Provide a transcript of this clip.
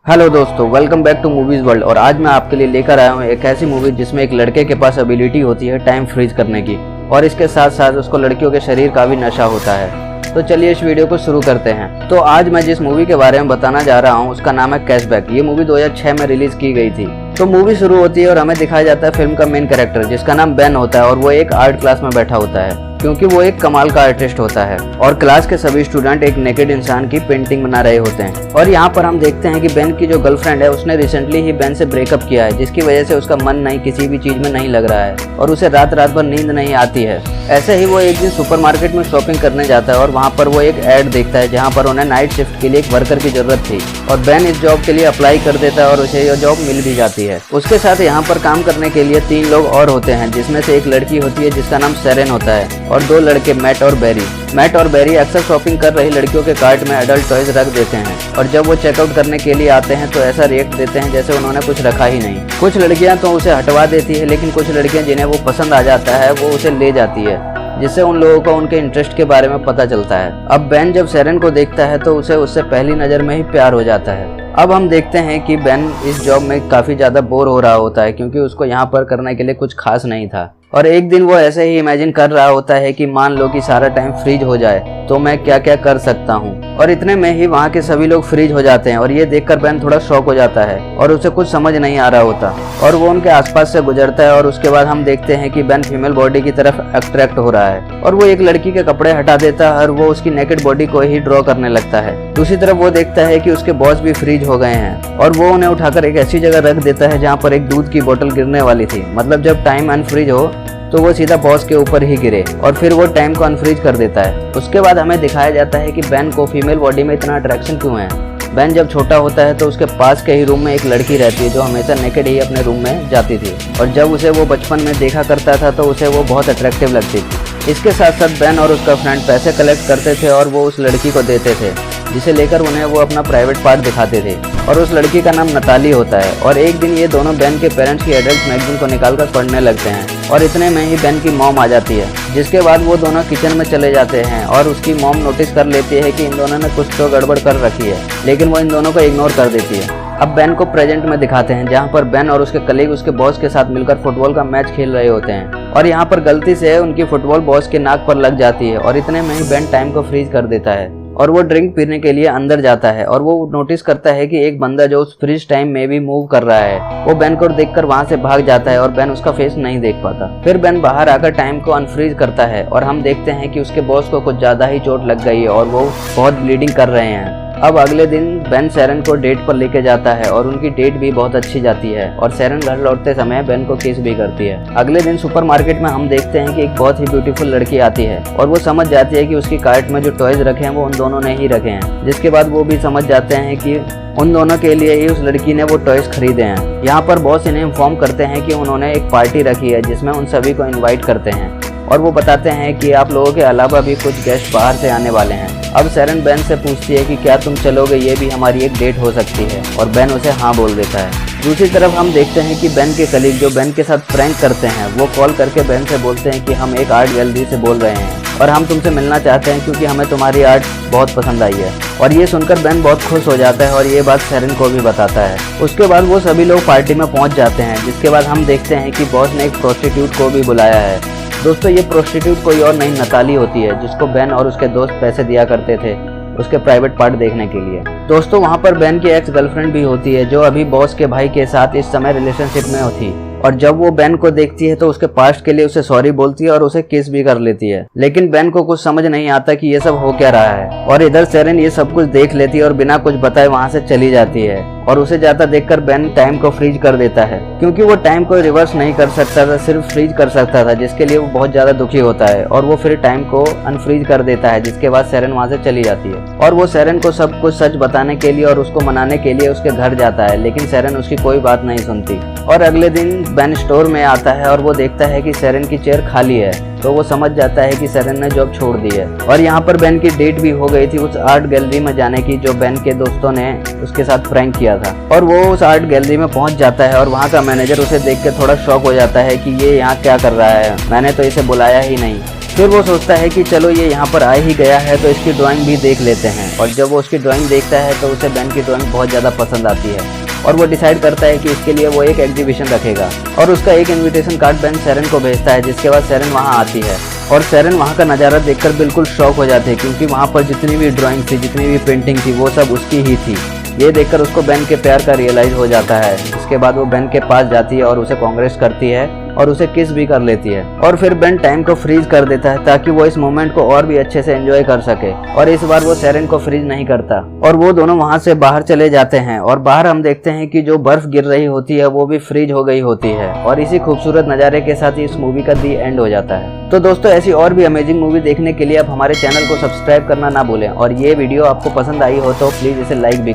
Hello दोस्तों, welcome back to movies world. और आज मैं आपके लिए लेकर आया हूँ एक ऐसी मूवी जिसमें एक लड़के के पास एबिलिटी होती है टाइम फ्रीज करने की, और इसके साथ साथ उसको लड़कियों के शरीर का भी नशा होता है। तो चलिए इस वीडियो को शुरू करते हैं। तो आज मैं जिस मूवी के बारे में बताना जा रहा हूँ उसका नाम है कैशबैक। ये मूवी 2006 में रिलीज की गई थी। तो मूवी शुरू होती है और हमें दिखाया जाता है फिल्म का मेन कैरेक्टर जिसका नाम बेन होता है, और वो एक आर्ट क्लास में बैठा होता है क्योंकि वो एक कमाल का आर्टिस्ट होता है। और क्लास के सभी स्टूडेंट एक नेकेड इंसान की पेंटिंग बना रहे होते हैं। और यहाँ पर हम देखते हैं कि बेन की जो गर्लफ्रेंड है उसने रिसेंटली ही बेन से ब्रेकअप किया है, जिसकी वजह से उसका मन नहीं किसी भी चीज में नहीं लग रहा है और उसे रात रात भर नींद नहीं आती है। ऐसे ही वो एक दिन सुपरमार्केट में शॉपिंग करने जाता है और वहाँ पर वो एक ऐड देखता है जहाँ पर उन्हें नाइट शिफ्ट के लिए एक वर्कर की जरूरत थी, और बेन इस जॉब के लिए अप्लाई कर देता है और उसे यह जॉब मिल भी जाती है। उसके साथ यहाँ पर काम करने के लिए 3 लोग और होते हैं, जिसमें से एक लड़की होती है जिसका नाम सेरेन होता है, और 2 लड़के मैट और बेरी। मैट और बेरी अक्सर शॉपिंग कर रही लड़कियों के कार्ट में एडल्ट टॉयज रख देते हैं, और जब वो चेकआउट करने के लिए आते हैं तो ऐसा रिएक्ट देते हैं जैसे उन्होंने कुछ रखा ही नहीं। कुछ लड़कियां तो उसे हटवा देती है, लेकिन कुछ लड़कियां जिन्हें वो पसंद आ जाता है वो उसे ले जाती है, जिससे उन लोगों को उनके इंटरेस्ट के बारे में पता चलता है। अब बेन जब सेरेन को देखता है तो उसे उससे पहली नज़र में ही प्यार हो जाता है। अब हम देखते हैं कि बेन इस जॉब में काफ़ी ज़्यादा बोर हो रहा होता है क्योंकि उसको यहाँ पर करने के लिए कुछ खास नहीं था। और एक दिन वो ऐसे ही इमेजिन कर रहा होता है कि मान लो कि सारा टाइम फ्रीज हो जाए तो मैं क्या क्या कर सकता हूँ। और इतने में ही वहाँ के सभी लोग फ्रीज हो जाते हैं, और ये देखकर बेन थोड़ा शॉक हो जाता है और उसे कुछ समझ नहीं आ रहा होता, और वो उनके आसपास से गुजरता है। और उसके बाद हम देखते हैं कि बेन फीमेल बॉडी की तरफ अट्रैक्ट हो रहा है, और वो एक लड़की के कपड़े हटा देता है और वो उसकी नेकेड बॉडी को ही ड्रॉ करने लगता है। दूसरी तरफ वो देखता है कि उसके बॉस भी फ्रीज हो गए हैं, और वो उन्हें उठाकर एक ऐसी जगह रख देता है जहाँ पर एक दूध की बोतल गिरने वाली थी। मतलब जब टाइम अनफ्रीज हो तो वो सीधा बॉस के ऊपर ही गिरे, और फिर वो टाइम को अनफ्रीज कर देता है। उसके बाद हमें दिखाया जाता है कि बेन को फीमेल बॉडी में इतना अट्रैक्शन क्यों है। बेन जब छोटा होता है तो उसके पास के ही रूम में एक लड़की रहती है जो हमेशा नेकेड ही अपने रूम में जाती थी, और जब उसे वो बचपन में देखा करता था तो उसे वो बहुत अट्रैक्टिव लगती थी। इसके साथ साथ बेन और उसका फ्रेंड पैसे कलेक्ट करते थे और वो उस लड़की को देते थे, जिसे लेकर उन्हें वो अपना प्राइवेट पार्ट दिखाते थे, और उस लड़की का नाम नताली होता है। और एक दिन ये दोनों बेन के पेरेंट्स की एडल्ट मैगजीन को निकालकर पढ़ने लगते हैं, और इतने में ही बेन की मॉम आ जाती है, जिसके बाद वो दोनों किचन में चले जाते हैं। और उसकी मॉम नोटिस कर लेती है कि इन दोनों ने कुछ तो गड़बड़ कर रखी है, लेकिन वो इन दोनों को इग्नोर कर देती है। अब बेन को प्रेजेंट में दिखाते हैं जहाँ पर बेन और उसके कलीग उसके बॉस के साथ मिलकर फुटबॉल का मैच खेल रहे होते हैं, और यहाँ पर गलती से उनकी फुटबॉल बॉस के नाक पर लग जाती है, और इतने में ही बेन टाइम को फ्रीज कर देता है, और वो ड्रिंक पीने के लिए अंदर जाता है। और वो नोटिस करता है कि एक बंदा जो उस फ्रीज टाइम में भी मूव कर रहा है, वो बेन को देखकर वहां से भाग जाता है, और बेन उसका फेस नहीं देख पाता। फिर बेन बाहर आकर टाइम को अनफ्रीज करता है, और हम देखते हैं कि उसके बॉस को कुछ ज्यादा ही चोट लग गई है और वो बहुत ब्लीडिंग कर रहे हैं। अब अगले दिन बेन सेरेन को डेट पर लेके जाता है, और उनकी डेट भी बहुत अच्छी जाती है, और सेरेन घर लौटते समय बेन को किस भी करती है। अगले दिन सुपरमार्केट में हम देखते हैं कि एक बहुत ही ब्यूटीफुल लड़की आती है, और वो समझ जाती है कि उसकी कार्ट में जो टॉयज रखे हैं वो उन दोनों ने ही रखे हैं, जिसके बाद वो भी समझ जाते हैं कि उन दोनों के लिए ही उस लड़की ने वो टॉयज खरीदे हैं। यहाँ पर बॉस इन्हें इन्फॉर्म करते हैं कि उन्होंने एक पार्टी रखी है जिसमें उन सभी को इन्वाइट करते हैं, और वो बताते हैं कि आप लोगों के अलावा भी कुछ गेस्ट बाहर से आने वाले हैं। अब सेरेन बेन से पूछती है कि क्या तुम चलोगे, ये भी हमारी एक डेट हो सकती है, और बेन उसे हाँ बोल देता है। दूसरी तरफ हम देखते हैं कि बेन के कलीग जो बेन के साथ प्रैंक करते हैं वो कॉल करके बेन से बोलते हैं कि हम एक आर्ट गैलरी से बोल रहे हैं और हम तुमसे मिलना चाहते हैं क्योंकि हमें तुम्हारी आर्ट बहुत पसंद आई है। और ये सुनकर बेन बहुत खुश हो जाता है और ये बात सेरेन को भी बताता है। उसके बाद वो सभी लोग पार्टी में पहुंच जाते हैं, जिसके बाद हम देखते हैं कि बॉस ने एक प्रोस्टिट्यूट को भी बुलाया है। दोस्तों, ये प्रोस्टिट्यूट कोई और नहीं नताली होती है, जिसको बेन और उसके दोस्त पैसे दिया करते थे उसके प्राइवेट पार्ट देखने के लिए। दोस्तों, वहाँ पर बेन की एक्स गर्लफ्रेंड भी होती है जो अभी बॉस के भाई के साथ इस समय रिलेशनशिप में थी, और जब वो बेन को देखती है तो उसके पास्ट के लिए उसे सॉरी बोलती है और उसे किस भी कर लेती है। लेकिन बेन को कुछ समझ नहीं आता कि ये सब हो क्या रहा है, और इधर सेरेन ये सब कुछ देख लेती है और बिना कुछ बताए वहाँ से चली जाती है, और उसे जाता देखकर बेन टाइम को फ्रीज कर देता है क्योंकि वो टाइम को रिवर्स नहीं कर सकता था, सिर्फ फ्रीज कर सकता था, जिसके लिए वो बहुत ज्यादा दुखी होता है, और वो फिर टाइम को अनफ्रीज कर देता है, जिसके बाद सेरेन वहाँ से चली जाती है। और वो सेरेन को सब कुछ सच बताने के लिए और उसको मनाने के लिए उसके घर जाता है, लेकिन सेरेन उसकी कोई बात नहीं सुनती। और अगले दिन बेन स्टोर में आता है और वो देखता है कि सेरेन की चेयर खाली है, तो वो समझ जाता है कि सेरेन ने जॉब छोड़ दी है। और यहाँ पर बेन की डेट भी हो गई थी उस आर्ट गैलरी में जाने की जो बेन के दोस्तों ने उसके साथ प्रैंक किया था, और वो उस आर्ट गैलरी में पहुंच जाता है, और वहाँ का मैनेजर उसे देख के थोड़ा शॉक हो जाता है कि ये यहाँ क्या कर रहा है, मैंने तो इसे बुलाया ही नहीं। फिर वो सोचता है कि चलो ये यहाँ पर आ ही गया है तो इसकी ड्राइंग भी देख लेते हैं, और जब वो उसकी ड्राइंग देखता है तो उसे बेन की ड्राइंग बहुत ज़्यादा पसंद आती है और वो डिसाइड करता है कि इसके लिए वो एक एग्जीबिशन रखेगा। और उसका एक इनविटेशन कार्ड बेन शेरन को भेजता है, जिसके बाद शेरन वहाँ आती है और शेरन वहाँ का नज़ारा देखकर बिल्कुल शॉक हो जाते हैं, क्योंकि वहाँ पर जितनी भी ड्राइंग थी, जितनी भी पेंटिंग थी, वो सब उसकी ही थी। ये देखकर उसको बेन के प्यार का रियलाइज़ हो जाता है। इसके बाद वो बेन के पास जाती है और उसे कांग्रेस करती है और उसे किस भी कर लेती है। और फिर बेन टाइम को फ्रीज कर देता है ताकि वो इस मोमेंट को और भी अच्छे से एंजॉय कर सके। और इस बार वो शेरन को फ्रीज नहीं करता और वो दोनों वहाँ से बाहर चले जाते हैं। और बाहर हम देखते हैं कि जो बर्फ गिर रही होती है वो भी फ्रीज हो गई होती है। और इसी खूबसूरत नज़ारे के साथ ही इस मूवी का दी एंड हो जाता है। तो दोस्तों, ऐसी और भी अमेजिंग मूवी देखने के लिए आप हमारे चैनल को सब्सक्राइब करना ना भूलें, और ये वीडियो आपको पसंद आई हो तो प्लीज़ इसे लाइक भी